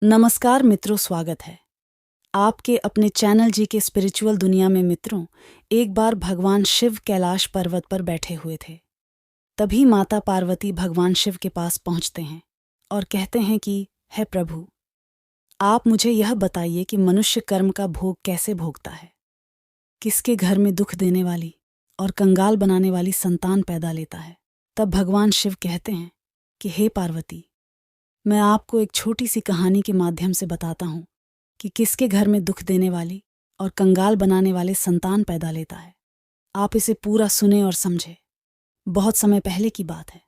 नमस्कार मित्रों, स्वागत है आपके अपने चैनल जी के स्पिरिचुअल दुनिया में। मित्रों, एक बार भगवान शिव कैलाश पर्वत पर बैठे हुए थे। तभी माता पार्वती भगवान शिव के पास पहुंचते हैं और कहते हैं कि हे प्रभु, आप मुझे यह बताइए कि मनुष्य कर्म का भोग कैसे भोगता है, किसके घर में दुख देने वाली और कंगाल बनाने वाली संतान पैदा लेता है। तब भगवान शिव कहते हैं कि हे पार्वती, मैं आपको एक छोटी सी कहानी के माध्यम से बताता हूँ कि किसके घर में दुख देने वाली और कंगाल बनाने वाले संतान पैदा लेता है। आप इसे पूरा सुने और समझे। बहुत समय पहले की बात है।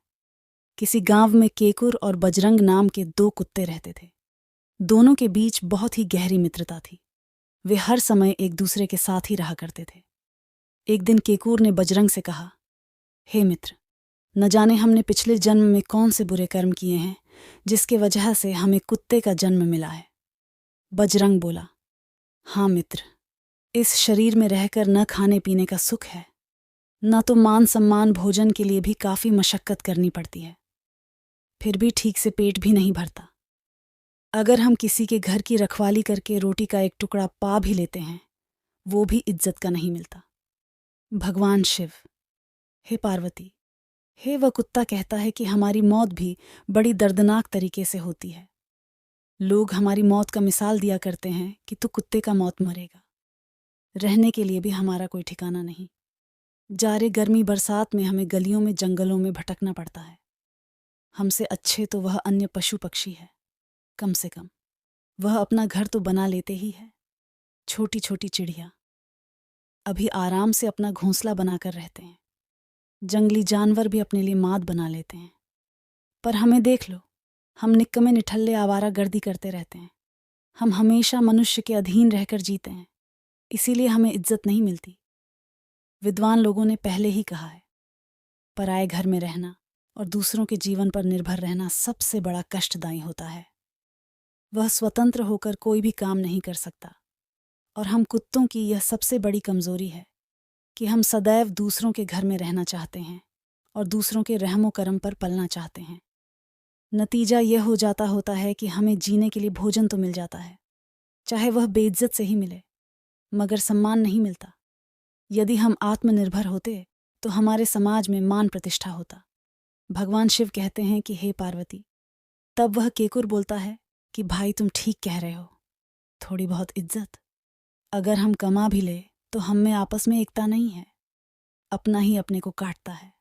किसी गांव में केकुर और बजरंग नाम के दो कुत्ते रहते थे। दोनों के बीच बहुत ही गहरी मित्रता थी। वे हर समय एक दूसरे के साथ ही रहा करते थे। एक दिन केकुर ने बजरंग से कहा, हे मित्र, न जाने हमने पिछले जन्म में कौन से बुरे कर्म किए हैं जिसके वजह से हमें कुत्ते का जन्म मिला है। बजरंग बोला, हाँ मित्र, इस शरीर में रहकर न खाने पीने का सुख है, न तो मान सम्मान भोजन के लिए भी काफी मशक्कत करनी पड़ती है। फिर भी ठीक से पेट भी नहीं भरता। अगर हम किसी के घर की रखवाली करके रोटी का एक टुकड़ा पा भी लेते हैं, वो भी इज्जत का नहीं मिलता। भगवान शिव, हे पार्वती, हे वह कुत्ता कहता है कि हमारी मौत भी बड़ी दर्दनाक तरीके से होती है। लोग हमारी मौत का मिसाल दिया करते हैं कि तू कुत्ते का मौत मरेगा। रहने के लिए भी हमारा कोई ठिकाना नहीं। जाड़े गर्मी बरसात में हमें गलियों में जंगलों में भटकना पड़ता है। हमसे अच्छे तो वह अन्य पशु पक्षी है। कम से कम वह अपना घर तो बना लेते ही है। छोटी छोटी चिड़िया अभी आराम से अपना घोंसला बनाकर रहते हैं। जंगली जानवर भी अपने लिए माद बना लेते हैं। पर हमें देख लो, हम निक्कमे निठल्ले आवारा गर्दी करते रहते हैं। हम हमेशा मनुष्य के अधीन रहकर जीते हैं, इसीलिए हमें इज्जत नहीं मिलती। विद्वान लोगों ने पहले ही कहा है, पराए घर में रहना और दूसरों के जीवन पर निर्भर रहना सबसे बड़ा कष्टदायी होता है। वह स्वतंत्र होकर कोई भी काम नहीं कर सकता। और हम कुत्तों की यह सबसे बड़ी कमजोरी है कि हम सदैव दूसरों के घर में रहना चाहते हैं और दूसरों के रहमो करम पर पलना चाहते हैं। नतीजा यह हो जाता होता है कि हमें जीने के लिए भोजन तो मिल जाता है, चाहे वह बेइज्जत से ही मिले, मगर सम्मान नहीं मिलता। यदि हम आत्मनिर्भर होते तो हमारे समाज में मान प्रतिष्ठा होता। भगवान शिव कहते हैं कि हे पार्वती। तब वह केकुर बोलता है कि भाई, तुम ठीक कह रहे हो। थोड़ी बहुत इज्जत अगर हम कमा भी ले तो हम में आपस में एकता नहीं है। अपना ही अपने को काटता है।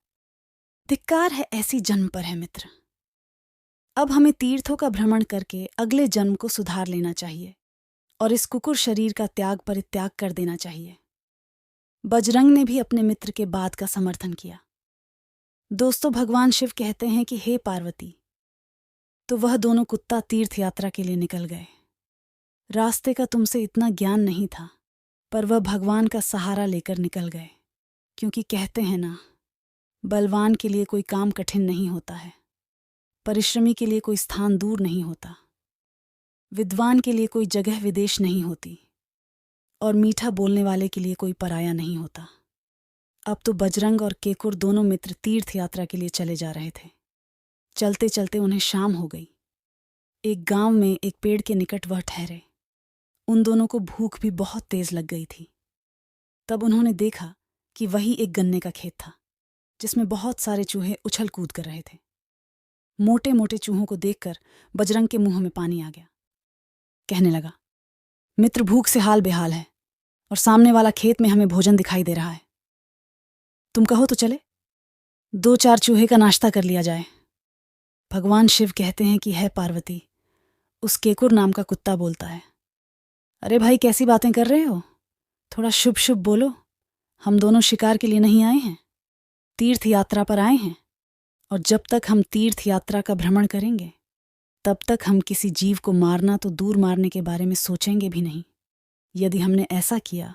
धिक्कार है ऐसी जन्म पर है मित्र। अब हमें तीर्थों का भ्रमण करके अगले जन्म को सुधार लेना चाहिए और इस कुकुर शरीर का त्याग परित्याग कर देना चाहिए। बजरंग ने भी अपने मित्र के बात का समर्थन किया। दोस्तों, भगवान शिव कहते हैं कि हे पार्वती। तो वह दोनों कुत्ता तीर्थ यात्रा के लिए निकल गए। रास्ते का तुमसे इतना ज्ञान नहीं था, पर वह भगवान का सहारा लेकर निकल गए। क्योंकि कहते हैं ना, बलवान के लिए कोई काम कठिन नहीं होता है, परिश्रमी के लिए कोई स्थान दूर नहीं होता, विद्वान के लिए कोई जगह विदेश नहीं होती, और मीठा बोलने वाले के लिए कोई पराया नहीं होता। अब तो बजरंग और केकुर दोनों मित्र तीर्थ यात्रा के लिए चले जा रहे थे। चलते चलते उन्हें शाम हो गई। एक गांव में एक पेड़ के निकट वह ठहरे। उन दोनों को भूख भी बहुत तेज लग गई थी। तब उन्होंने देखा कि वही एक गन्ने का खेत था जिसमें बहुत सारे चूहे उछल कूद कर रहे थे। मोटे मोटे चूहों को देखकर बजरंग के मुंह में पानी आ गया। कहने लगा, मित्र, भूख से हाल बेहाल है और सामने वाला खेत में हमें भोजन दिखाई दे रहा है। तुम कहो तो चले, 2-4 चूहे का नाश्ता कर लिया जाए। भगवान शिव कहते हैं कि है पार्वती। उस केकुर नाम का कुत्ता बोलता है, अरे भाई, कैसी बातें कर रहे हो? थोड़ा शुभ शुभ बोलो। हम दोनों शिकार के लिए नहीं आए हैं, तीर्थ यात्रा पर आए हैं। और जब तक हम तीर्थ यात्रा का भ्रमण करेंगे तब तक हम किसी जीव को मारना तो दूर मारने के बारे में सोचेंगे भी नहीं। यदि हमने ऐसा किया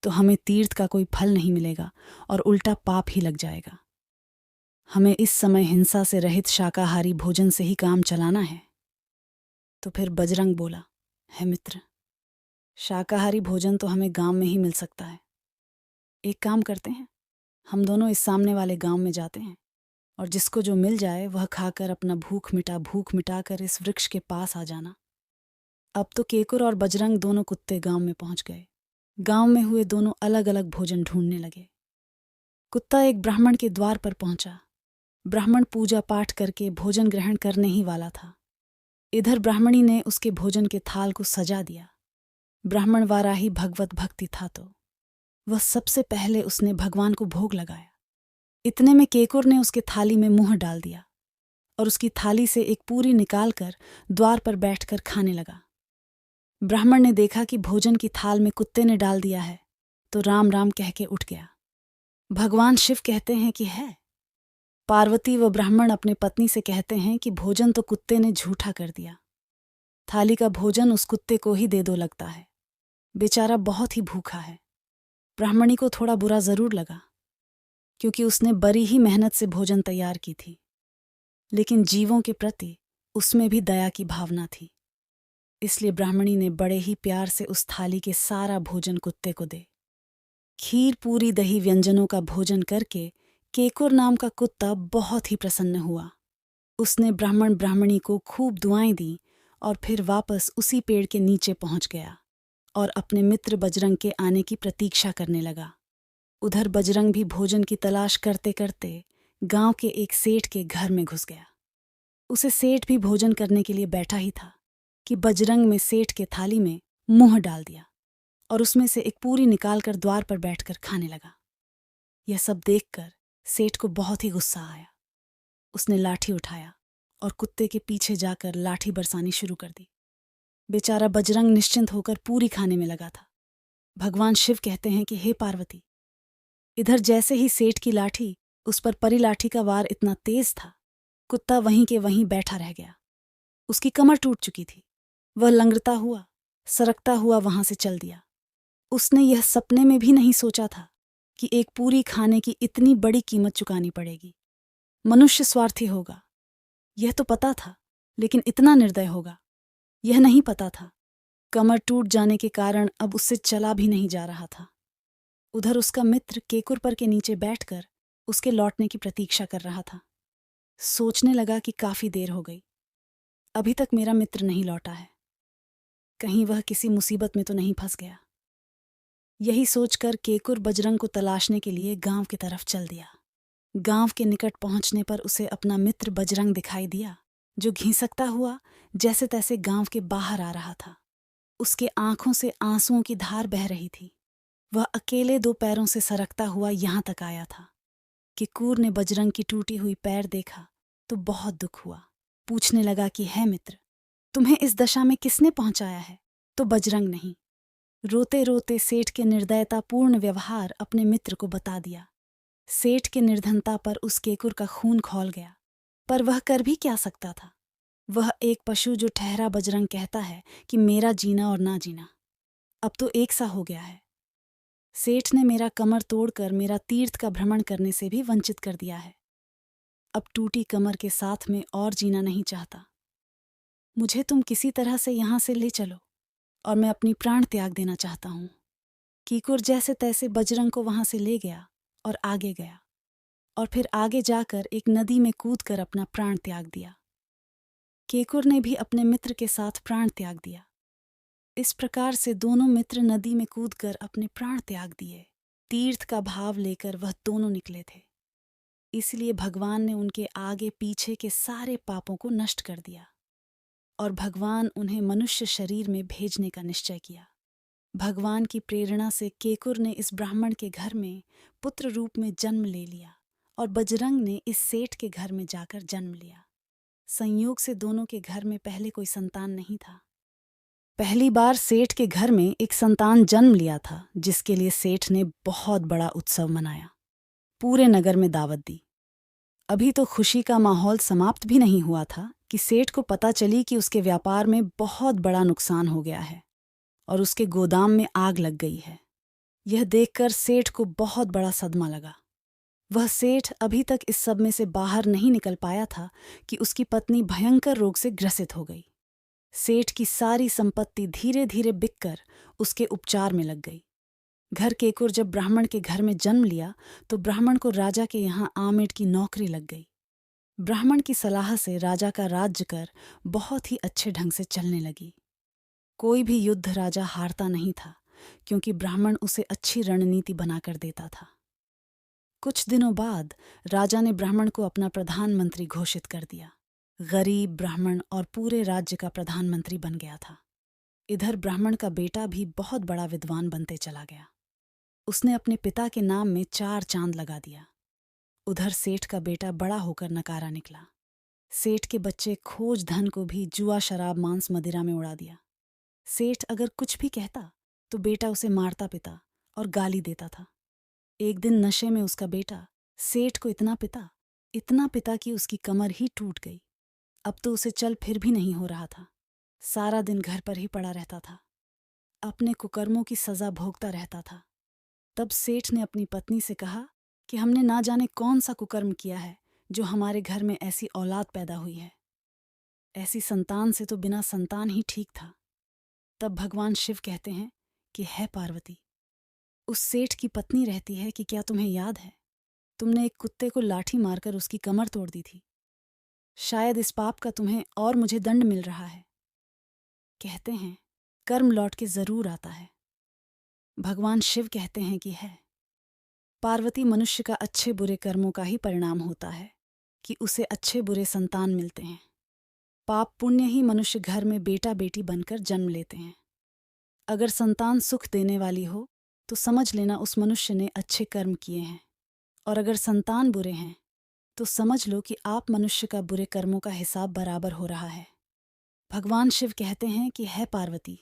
तो हमें तीर्थ का कोई फल नहीं मिलेगा और उल्टा पाप ही लग जाएगा। हमें इस समय हिंसा से रहित शाकाहारी भोजन से ही काम चलाना है। तो फिर बजरंग बोला, है मित्र, शाकाहारी भोजन तो हमें गांव में ही मिल सकता है। एक काम करते हैं, हम दोनों इस सामने वाले गांव में जाते हैं और जिसको जो मिल जाए वह खाकर अपना भूख मिटा कर इस वृक्ष के पास आ जाना। अब तो केकुर और बजरंग दोनों कुत्ते गांव में पहुंच गए। गांव में हुए दोनों अलग अलग भोजन ढूंढने लगे। कुत्ता एक ब्राह्मण के द्वार पर पहुंचा। ब्राह्मण पूजा पाठ करके भोजन ग्रहण करने ही वाला था। इधर ब्राह्मणी ने उसके भोजन के थाल को सजा दिया। ब्राह्मण वाराही भगवत भक्ति था तो वह सबसे पहले उसने भगवान को भोग लगाया। इतने में केकुर ने उसके थाली में मुंह डाल दिया और उसकी थाली से एक पूरी निकालकर द्वार पर बैठकर खाने लगा। ब्राह्मण ने देखा कि भोजन की थाल में कुत्ते ने डाल दिया है तो राम राम कह के उठ गया। भगवान शिव कहते हैं कि है। पार्वती व ब्राह्मण अपने पत्नी से कहते हैं कि भोजन तो कुत्ते ने झूठा कर दिया। थाली का भोजन उस कुत्ते को ही दे दो लगता है। बेचारा बहुत ही भूखा है। ब्राह्मणी को थोड़ा बुरा जरूर लगा क्योंकि उसने बड़ी ही मेहनत से भोजन तैयार की थी, लेकिन जीवों के प्रति उसमें भी दया की भावना थी। इसलिए ब्राह्मणी ने बड़े ही प्यार से उस थाली के सारा भोजन कुत्ते को दे। खीर पूरी दही व्यंजनों का भोजन करके केकुर नाम का कुत्ता बहुत ही प्रसन्न हुआ। उसने ब्राह्मण ब्राह्मणी को खूब दुआएं दी और फिर वापस उसी पेड़ के नीचे पहुंच गया और अपने मित्र बजरंग के आने की प्रतीक्षा करने लगा। उधर बजरंग भी भोजन की तलाश करते करते गांव के एक सेठ के घर में घुस गया। उसे सेठ भी भोजन करने के लिए बैठा ही था कि बजरंग में सेठ के थाली में मुंह डाल दिया और उसमें से एक पूरी निकालकर द्वार पर बैठकर खाने लगा। यह सब देखकर सेठ को बहुत ही गुस्सा आया। उसने लाठी उठाया और कुत्ते के पीछे जाकर लाठी बरसानी शुरू कर दी। बेचारा बजरंग निश्चिंत होकर पूरी खाने में लगा था। भगवान शिव कहते हैं कि हे पार्वती, इधर जैसे ही सेठ की लाठी उस पर परी लाठी का वार इतना तेज था, कुत्ता वहीं के वहीं बैठा रह गया। उसकी कमर टूट चुकी थी। वह लंगड़ता हुआ सरकता हुआ वहां से चल दिया। उसने यह सपने में भी नहीं सोचा था कि एक पूरी खाने की इतनी बड़ी कीमत चुकानी पड़ेगी। मनुष्य स्वार्थी होगा, यह तो पता था, लेकिन इतना निर्दय होगा, यह नहीं पता था। कमर टूट जाने के कारण अब उससे चला भी नहीं जा रहा था। उधर उसका मित्र केकुर पर के नीचे बैठकर उसके लौटने की प्रतीक्षा कर रहा था। सोचने लगा कि काफी देर हो गई, अभी तक मेरा मित्र नहीं लौटा है। कहीं वह किसी मुसीबत में तो नहीं फंस गया। यही सोचकर केकुर बजरंग को तलाशने के लिए गांव की तरफ चल दिया। गांव के निकट पहुंचने पर उसे अपना मित्र बजरंग दिखाई दिया, जो घिसकता हुआ जैसे तैसे गांव के बाहर आ रहा था। उसके आंखों से आंसुओं की धार बह रही थी। वह अकेले 2 पैरों से सरकता हुआ यहां तक आया था। केकुर ने बजरंग की टूटी हुई पैर देखा तो बहुत दुख हुआ। पूछने लगा कि है मित्र, तुम्हें इस दशा में किसने पहुंचाया है? तो बजरंग नहीं। रोते रोते सेठ के निर्दयतापूर्ण व्यवहार अपने मित्र को बता दिया। सेठ के निर्धनता पर उस केकुर का खून खौल गया, पर वह कर भी क्या सकता था। वह एक पशु जो ठहरा बजरंग कहता है कि मेरा जीना और ना जीना अब तो एक सा हो गया है। सेठ ने मेरा कमर तोड़कर मेरा तीर्थ का भ्रमण करने से भी वंचित कर दिया है। अब टूटी कमर के साथ में और जीना नहीं चाहता। मुझे तुम किसी तरह से यहां से ले चलो और मैं अपनी प्राण त्याग देना चाहता हूं। कीकुर जैसे तैसे बजरंग को वहां से ले गया और आगे गया और फिर आगे जाकर एक नदी में कूदकर अपना प्राण त्याग दिया। केकुर ने भी अपने मित्र के साथ प्राण त्याग दिया। इस प्रकार से दोनों मित्र नदी में कूदकर अपने प्राण त्याग दिए। तीर्थ का भाव लेकर वह दोनों निकले थे, इसलिए भगवान ने उनके आगे पीछे के सारे पापों को नष्ट कर दिया और भगवान उन्हें मनुष्य शरीर में भेजने का निश्चय किया। भगवान की प्रेरणा से केकुर ने इस ब्राह्मण के घर में पुत्र रूप में जन्म ले लिया और बजरंग ने इस सेठ के घर में जाकर जन्म लिया। संयोग से दोनों के घर में पहले कोई संतान नहीं था। पहली बार सेठ के घर में एक संतान जन्म लिया था, जिसके लिए सेठ ने बहुत बड़ा उत्सव मनाया। पूरे नगर में दावत दी। अभी तो खुशी का माहौल समाप्त भी नहीं हुआ था कि सेठ को पता चली कि उसके व्यापार में बहुत बड़ा नुकसान हो गया है और उसके गोदाम में आग लग गई है। यह देखकर सेठ को बहुत बड़ा सदमा लगा। वह सेठ अभी तक इस सब में से बाहर नहीं निकल पाया था कि उसकी पत्नी भयंकर रोग से ग्रसित हो गई। सेठ की सारी संपत्ति धीरे धीरे बिककर उसके उपचार में लग गई। घर केकुर जब ब्राह्मण के घर में जन्म लिया तो ब्राह्मण को राजा के यहाँ आमेट की नौकरी लग गई। ब्राह्मण की सलाह से राजा का राज्य कर बहुत ही अच्छे ढंग से चलने लगी। कोई भी युद्ध राजा हारता नहीं था, क्योंकि ब्राह्मण उसे अच्छी रणनीति बनाकर देता था। कुछ दिनों बाद राजा ने ब्राह्मण को अपना प्रधानमंत्री घोषित कर दिया। गरीब ब्राह्मण और पूरे राज्य का प्रधानमंत्री बन गया था। इधर ब्राह्मण का बेटा भी बहुत बड़ा विद्वान बनते चला गया। उसने अपने पिता के नाम में 4 चांद लगा दिया। उधर सेठ का बेटा बड़ा होकर नकारा निकला। सेठ के बच्चे खोज धन को भी जुआ, शराब, मांस, मदिरा में उड़ा दिया। सेठ अगर कुछ भी कहता तो बेटा उसे मारता पिता और गाली देता था। एक दिन नशे में उसका बेटा सेठ को इतना पिता कि उसकी कमर ही टूट गई। अब तो उसे चल फिर भी नहीं हो रहा था। सारा दिन घर पर ही पड़ा रहता था, अपने कुकर्मों की सजा भोगता रहता था। तब सेठ ने अपनी पत्नी से कहा कि हमने ना जाने कौन सा कुकर्म किया है जो हमारे घर में ऐसी औलाद पैदा हुई है। ऐसी संतान से तो बिना संतान ही ठीक था। तब भगवान शिव कहते हैं कि है पार्वती, उस सेठ की पत्नी रहती है कि क्या तुम्हें याद है, तुमने एक कुत्ते को लाठी मारकर उसकी कमर तोड़ दी थी। शायद इस पाप का तुम्हें और मुझे दंड मिल रहा है। कहते हैं कर्म लौट के जरूर आता है। भगवान शिव कहते हैं कि है। पार्वती मनुष्य का अच्छे बुरे कर्मों का ही परिणाम होता है कि उसे अच्छे बुरे संतान मिलते हैं। पाप पुण्य ही मनुष्य घर में बेटा बेटी बनकर जन्म लेते हैं। अगर संतान सुख देने वाली हो तो समझ लेना उस मनुष्य ने अच्छे कर्म किए हैं, और अगर संतान बुरे हैं तो समझ लो कि आप मनुष्य का बुरे कर्मों का हिसाब बराबर हो रहा है। भगवान शिव कहते हैं कि है पार्वती,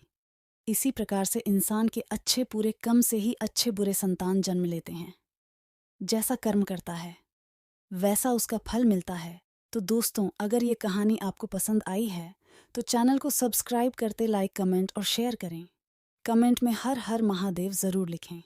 इसी प्रकार से इंसान के अच्छे पूरे कर्म से ही अच्छे बुरे संतान जन्म लेते हैं। जैसा कर्म करता है वैसा उसका फल मिलता है। तो दोस्तों, अगर ये कहानी आपको पसंद आई है तो चैनल को सब्सक्राइब करते लाइक, कमेंट और शेयर करें। कमेंट में हर हर महादेव जरूर लिखें।